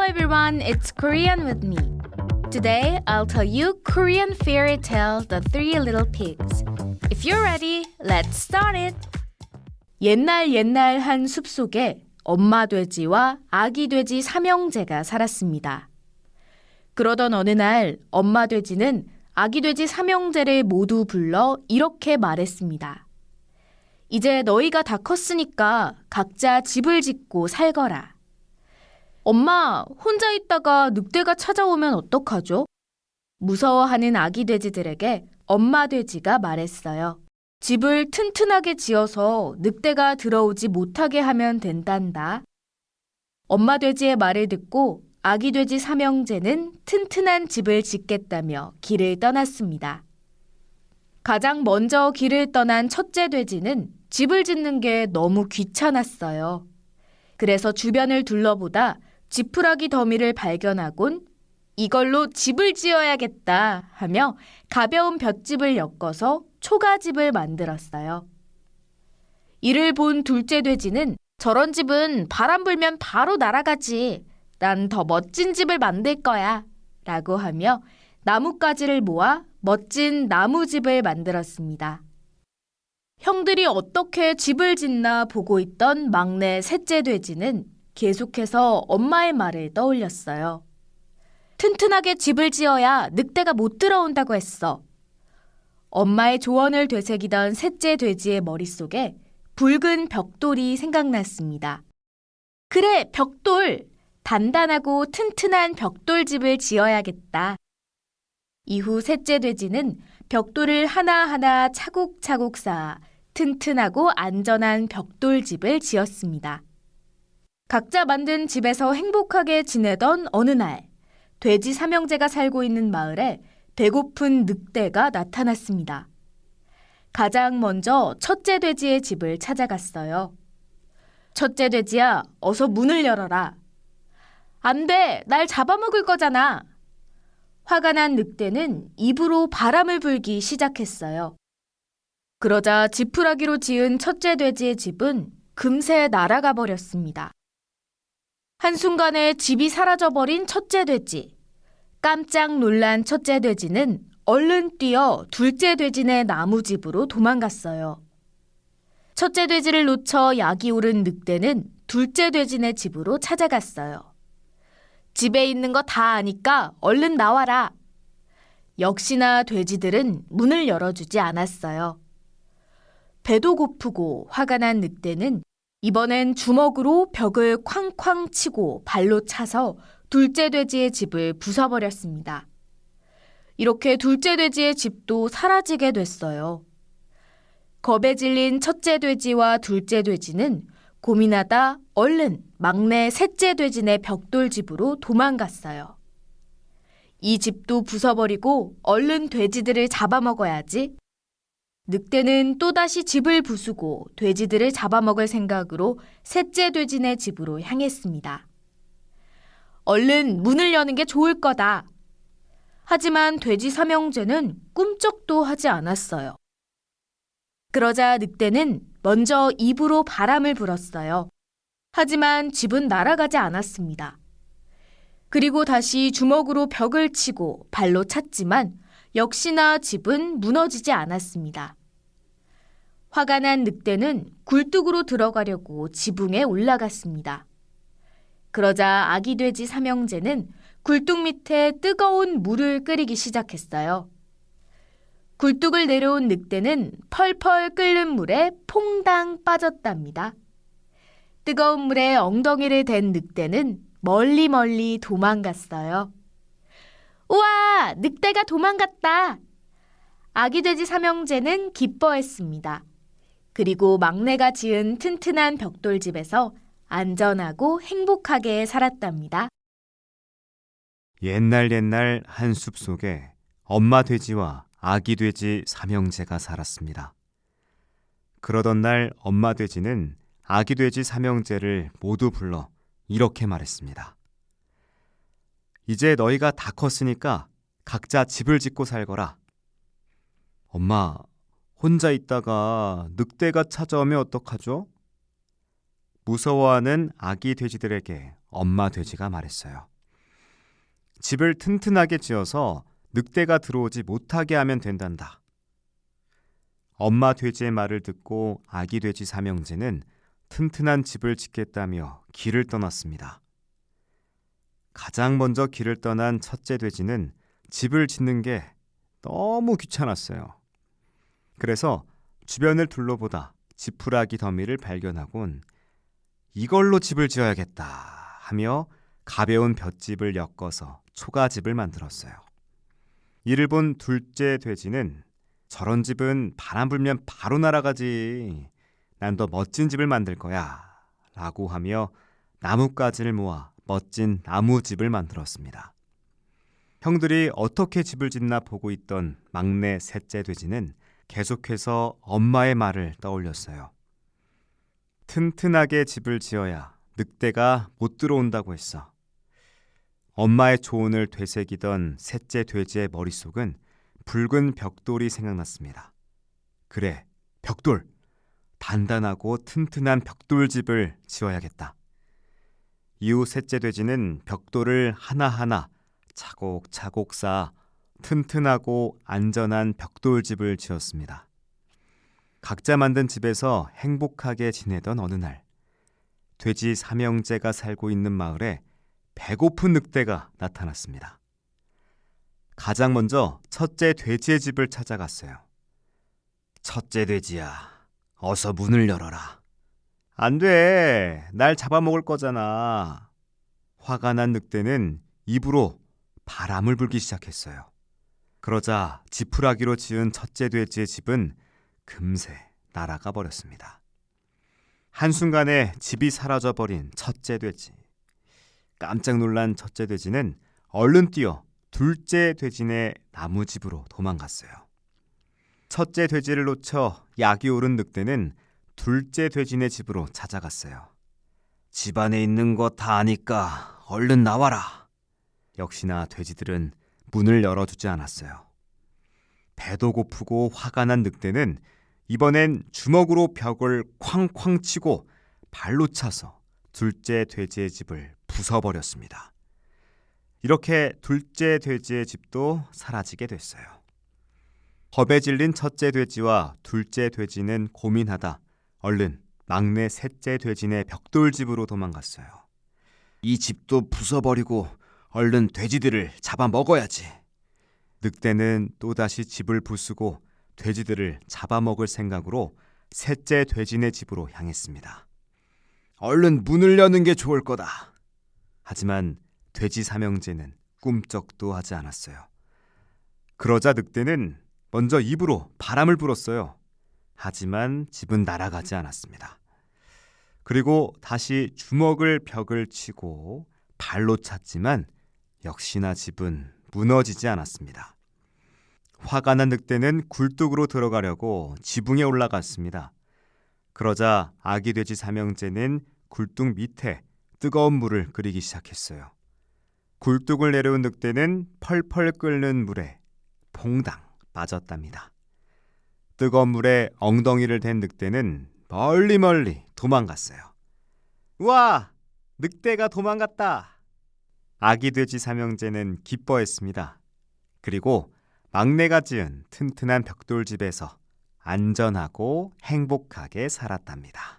everyone, it's Korean with me. Today, I'll tell you Korean fairy tale The Three Little Pigs. If you're ready, let's start it! 옛날 한 숲속에 엄마 돼지와 아기 돼지 삼형제가 살았습니다. 그러던 어느 날 엄마 돼지는 아기 돼지 삼형제를 모두 불러 이렇게 말했습니다. 이제 너희가 다 컸으니까 각자 집을 짓고 살거라. 엄마, 혼자 있다가 늑대가 찾아오면 어떡하죠? 무서워하는 아기 돼지들에게 엄마 돼지가 말했어요. 집을 튼튼하게 지어서 늑대가 들어오지 못하게 하면 된단다. 엄마 돼지의 말을 듣고 아기 돼지 삼형제는 튼튼한 집을 짓겠다며 길을 떠났습니다. 가장 먼저 길을 떠난 첫째 돼지는 집을 짓는 게 너무 귀찮았어요. 그래서 주변을 둘러보다 지푸라기 더미를 발견하곤 이걸로 집을 지어야겠다 하며 가벼운 볏짚을 엮어서 초가집을 만들었어요. 이를 본 둘째 돼지는 저런 집은 바람 불면 바로 날아가지. 난 더 멋진 집을 만들 거야. 라고 하며 나뭇가지를 모아 멋진 나무집을 만들었습니다. 형들이 어떻게 집을 짓나 보고 있던 막내 셋째 돼지는 계속해서 엄마의 말을 떠올렸어요. 튼튼하게 집을 지어야 늑대가 못 들어온다고 했어. 엄마의 조언을 되새기던 셋째 돼지의 머릿속에 붉은 벽돌이 생각났습니다. 그래, 벽돌! 단단하고 튼튼한 벽돌집을 지어야겠다. 이후 셋째 돼지는 벽돌을 하나하나 차곡차곡 쌓아 튼튼하고 안전한 벽돌집을 지었습니다. 각자 만든 집에서 행복하게 지내던 어느 날, 돼지 삼형제가 살고 있는 마을에 배고픈 늑대가 나타났습니다. 가장 먼저 첫째 돼지의 집을 찾아갔어요. 첫째 돼지야, 어서 문을 열어라. 안 돼, 날 잡아먹을 거잖아. 화가 난 늑대는 입으로 바람을 불기 시작했어요. 그러자 지푸라기로 지은 첫째 돼지의 집은 금세 날아가 버렸습니다. 한순간에 집이 사라져버린 첫째 돼지. 깜짝 놀란 첫째 돼지는 얼른 뛰어 둘째 돼지네 나무집으로 도망갔어요. 첫째 돼지를 놓쳐 약이 오른 늑대는 둘째 돼지네 집으로 찾아갔어요. 집에 있는 거 다 아니까 얼른 나와라. 역시나 돼지들은 문을 열어주지 않았어요. 배도 고프고 화가 난 늑대는 이번엔 주먹으로 벽을 쾅쾅 치고 발로 차서 둘째 돼지의 집을 부숴버렸습니다. 이렇게 둘째 돼지의 집도 사라지게 됐어요. 겁에 질린 첫째 돼지와 둘째 돼지는 고민하다 얼른 막내 셋째 돼지네 벽돌집으로 도망갔어요. 이 집도 부숴버리고 얼른 돼지들을 잡아먹어야지. 늑대는 또다시 집을 부수고 돼지들을 잡아먹을 생각으로 셋째 돼지네 집으로 향했습니다. 얼른 문을 여는 게 좋을 거다. 하지만 돼지 삼형제는 꿈쩍도 하지 않았어요. 그러자 늑대는 먼저 입으로 바람을 불었어요. 하지만 집은 날아가지 않았습니다. 그리고 다시 주먹으로 벽을 치고 발로 찼지만 역시나 집은 무너지지 않았습니다. 화가 난 늑대는 굴뚝으로 들어가려고 지붕에 올라갔습니다. 그러자 아기 돼지 삼형제는 굴뚝 밑에 뜨거운 물을 끓이기 시작했어요. 굴뚝을 내려온 늑대는 펄펄 끓는 물에 퐁당 빠졌답니다. 뜨거운 물에 엉덩이를 댄 늑대는 멀리 도망갔어요. 우와! 늑대가 도망갔다! 아기 돼지 삼형제는 기뻐했습니다. 그리고 막내가 지은 튼튼한 벽돌집에서 안전하고 행복하게 살았답니다. 옛날 한 숲속에 엄마 돼지와 아기 돼지 삼형제가 살았습니다. 그러던 날 엄마 돼지는 아기 돼지 삼형제를 모두 불러 이렇게 말했습니다. 이제 너희가 다 컸으니까 각자 집을 짓고 살거라. 엄마, 혼자 있다가 늑대가 찾아오면 어떡하죠? 무서워하는 아기 돼지들에게 엄마 돼지가 말했어요. 집을 튼튼하게 지어서 늑대가 들어오지 못하게 하면 된단다. 엄마 돼지의 말을 듣고 아기 돼지 삼형제는 튼튼한 집을 짓겠다며 길을 떠났습니다. 가장 먼저 길을 떠난 첫째 돼지는 집을 짓는 게 너무 귀찮았어요. 그래서 주변을 둘러보다 지푸라기 더미를 발견하곤 이걸로 집을 지어야겠다 하며 가벼운 볏짚을 엮어서 초가집을 만들었어요. 이를 본 둘째 돼지는 저런 집은 바람 불면 바로 날아가지. 난 더 멋진 집을 만들 거야 라고 하며 나뭇가지를 모아 멋진 나무집을 만들었습니다. 형들이 어떻게 집을 짓나 보고 있던 막내 셋째 돼지는 계속해서 엄마의 말을 떠올렸어요. 튼튼하게 집을 지어야 늑대가 못 들어온다고 했어. 엄마의 조언을 되새기던 셋째 돼지의 머릿속은 붉은 벽돌이 생각났습니다. 그래, 벽돌! 단단하고 튼튼한 벽돌집을 지어야겠다. 이후 셋째 돼지는 벽돌을 하나하나 차곡차곡 쌓아 튼튼하고 안전한 벽돌집을 지었습니다. 각자 만든 집에서 행복하게 지내던 어느 날, 돼지 삼형제가 살고 있는 마을에 배고픈 늑대가 나타났습니다. 가장 먼저 첫째 돼지의 집을 찾아갔어요. 첫째 돼지야, 어서 문을 열어라. 안 돼, 날 잡아먹을 거잖아. 화가 난 늑대는 입으로 바람을 불기 시작했어요. 그러자 지푸라기로 지은 첫째 돼지의 집은 금세 날아가 버렸습니다. 한순간에 집이 사라져버린 첫째 돼지. 깜짝 놀란 첫째 돼지는 얼른 뛰어 둘째 돼지네 나무집으로 도망갔어요. 첫째 돼지를 놓쳐 약이 오른 늑대는 둘째 돼지네 집으로 찾아갔어요. 집 안에 있는 거 다 아니까 얼른 나와라. 역시나 돼지들은 문을 열어주지 않았어요. 배도 고프고 화가 난 늑대는 이번엔 주먹으로 벽을 쾅쾅 치고 발로 차서 둘째 돼지의 집을 부숴버렸습니다. 이렇게 둘째 돼지의 집도 사라지게 됐어요. 겁에 질린 첫째 돼지와 둘째 돼지는 고민하다 얼른 막내 셋째 돼지네 벽돌집으로 도망갔어요. 이 집도 부숴버리고 얼른 돼지들을 잡아먹어야지. 늑대는 또다시 집을 부수고 돼지들을 잡아먹을 생각으로 셋째 돼지네 집으로 향했습니다. 얼른 문을 여는 게 좋을 거다. 하지만 돼지 삼형제는 꿈쩍도 하지 않았어요. 그러자 늑대는 먼저 입으로 바람을 불었어요. 하지만 집은 날아가지 않았습니다. 그리고 다시 주먹을 벽을 치고 발로 찼지만 역시나 집은 무너지지 않았습니다. 화가 난 늑대는 굴뚝으로 들어가려고 지붕에 올라갔습니다. 그러자 아기 돼지 삼형제는 굴뚝 밑에 뜨거운 물을 끓이기 시작했어요. 굴뚝을 내려온 늑대는 펄펄 끓는 물에 퐁당 빠졌답니다. 뜨거운 물에 엉덩이를 댄 늑대는 멀리 도망갔어요. 우와! 늑대가 도망갔다! 아기 돼지 삼형제는 기뻐했습니다. 그리고 막내가 지은 튼튼한 벽돌집에서 안전하고 행복하게 살았답니다.